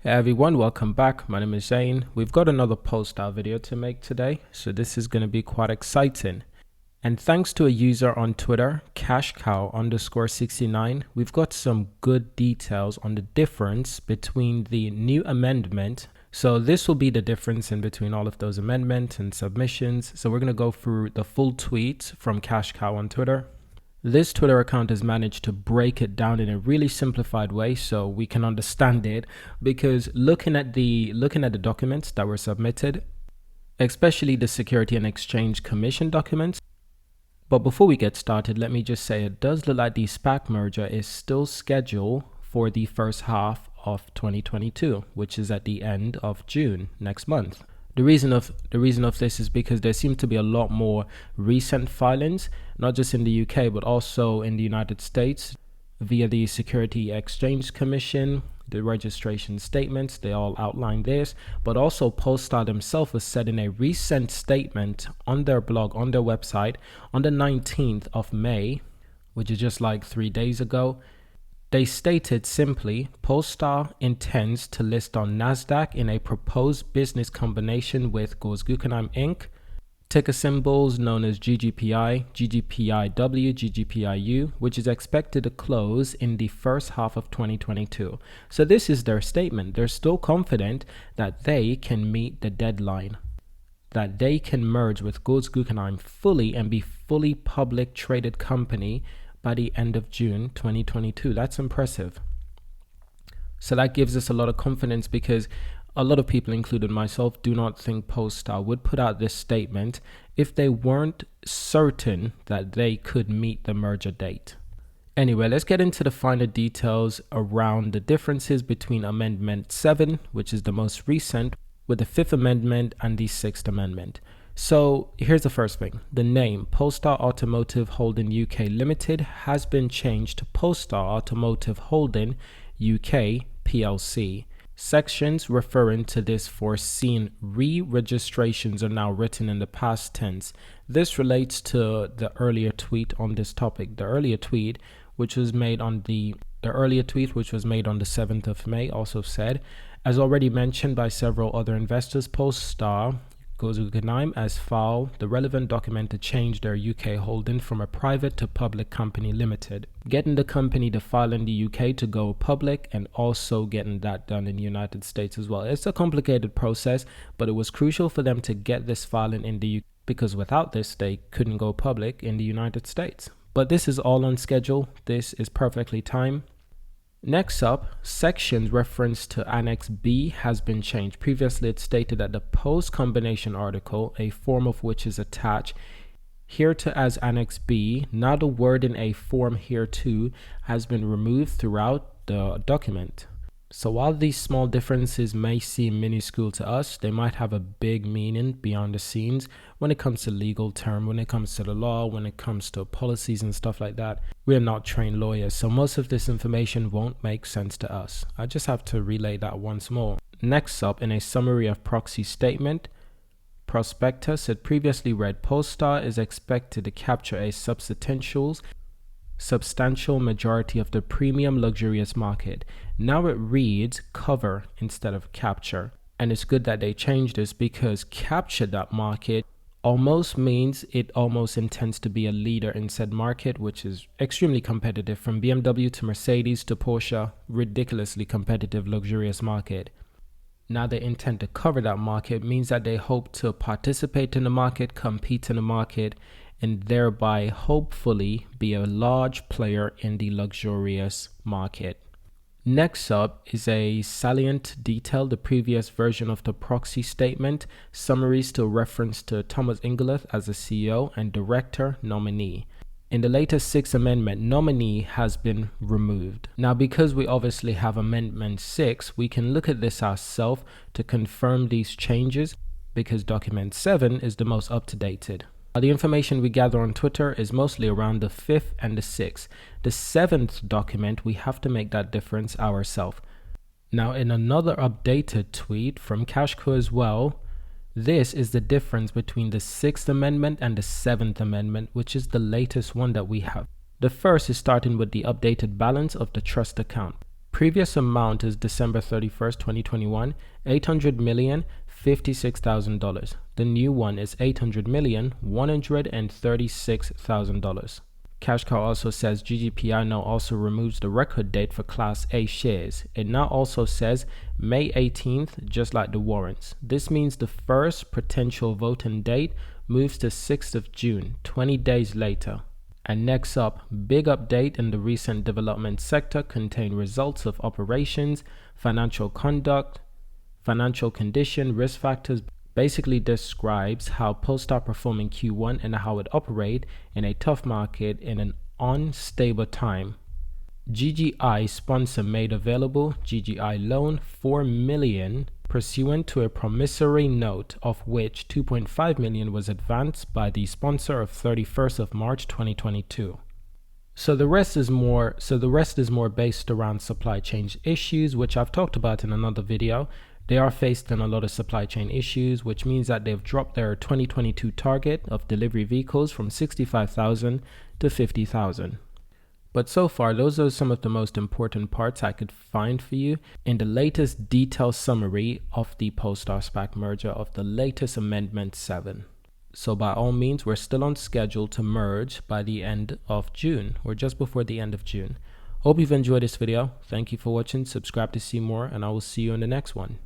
Hey everyone, welcome back. My name is Zane. We've got another Polestar video to make today, so this is going to be quite exciting. And thanks to a user on Twitter, cashcow_69, we've got some good details on the difference between the new amendment. So this will be the difference in between all of those amendments and submissions. So we're going to go through the full tweet from cashcow on Twitter. This Twitter account has managed to break it down in a really simplified way so we can understand it, because looking at the documents that were submitted, especially the Security and Exchange Commission documents. But before we get started, let me just say it does look like the SPAC merger is still scheduled for the first half of 2022, which is at the end of June next month. The reason of this is because there seem to be a lot more recent filings, not just in the UK, but also in the United States via the Security Exchange Commission, the registration statements, they all outline this, but also Polestar themselves has said in a recent statement on their blog, on their website, on the 19th of May, which is just like 3 days ago. They stated simply, Polestar intends to list on NASDAQ in a proposed business combination with Guggenheim Inc., ticker symbols known as GGPI, GGPIW, GGPIU, which is expected to close in the first half of 2022. So this is their statement. They're still confident that they can meet the deadline, that they can merge with Guggenheim fully and be fully public traded company by the end of June 2022. That's impressive. So that gives us a lot of confidence, because a lot of people, including myself, do not think Polestar would put out this statement if they weren't certain that they could meet the merger date. Anyway, let's get into the finer details around the differences between Amendment 7, which is the most recent, with the 5th Amendment and the 6th Amendment. So here's the first thing. The name Polestar Automotive Holding UK Limited has been changed to Polestar Automotive Holding UK PLC. Sections referring to this foreseen re-registrations are now written in the past tense. This relates to the earlier tweet on this topic. The earlier tweet, which was made on the 7th of May, also said, as already mentioned by several other investors, Polestar Guggenheim has filed the relevant document to change their UK holding from a private to public company limited, getting the company to file in the UK to go public, and also getting that done in the United States as well. It's a complicated process, but it was crucial for them to get this filing in the UK, because without this they couldn't go public in the United States. But this is all on schedule. This is perfectly timed. Next up, sections reference to Annex B has been changed. Previously, it stated that the post-combination article, a form of which is attached hereto as Annex B, now the word in a form hereto has been removed throughout the document. So while these small differences may seem minuscule to us, they might have a big meaning beyond the scenes when it comes to legal term, when it comes to the law, when it comes to policies and stuff like that. We are not trained lawyers, so most of this information won't make sense to us. I just have to relay that once more. Next up, in a summary of proxy statement, prospectus had previously read Polestar is expected to capture a substantial majority of the premium luxurious market. Now it reads cover instead of capture, and it's good that they changed this, because capture that market almost means it almost intends to be a leader in said market, which is extremely competitive, from BMW to Mercedes to Porsche, ridiculously competitive luxurious market. Now they intend to cover that market means that they hope to participate in the market, compete in the market, and thereby hopefully be a large player in the luxurious market. Next up is a salient detail, the previous version of the proxy statement. Summaries still reference to Thomas Ingleth as the CEO and director nominee. In the latest 6th Amendment, nominee has been removed. Now, because we obviously have Amendment 6, we can look at this ourselves to confirm these changes, because document 7 is the most up-to-date. The information we gather on Twitter is mostly around the 5th and the 6th. The 7th document, we have to make that difference ourselves. Now, in another updated tweet from Cashco as well, this is the difference between the 6th Amendment and the 7th Amendment, which is the latest one that we have. The first is starting with the updated balance of the trust account. Previous amount is December 31st, 2021, $800,056,000. The new one is $800,136,000. Cash Cow also says GGPI now also removes the record date for Class A shares. It now also says May 18th, just like the warrants. This means the first potential voting date moves to 6th of June, 20 days later. And next up, big update in the recent development sector contain results of operations, financial conduct, financial condition, risk factors. Basically describes how Polestar performed in Q1 and how it operate in a tough market in an unstable time. GGI sponsor made available GGI loan $4 million pursuant to a promissory note, of which $2.5 million was advanced by the sponsor of 31st of March 2022. So the rest is more based around supply chain issues, which I've talked about in another video. They are faced in a lot of supply chain issues, which means that they've dropped their 2022 target of delivery vehicles from 65,000 to 50,000. But so far, those are some of the most important parts I could find for you in the latest detailed summary of the Polestar SPAC merger of the latest Amendment 7. So by all means, we're still on schedule to merge by the end of June, or just before the end of June. Hope you've enjoyed this video. Thank you for watching. Subscribe to see more, and I will see you in the next one.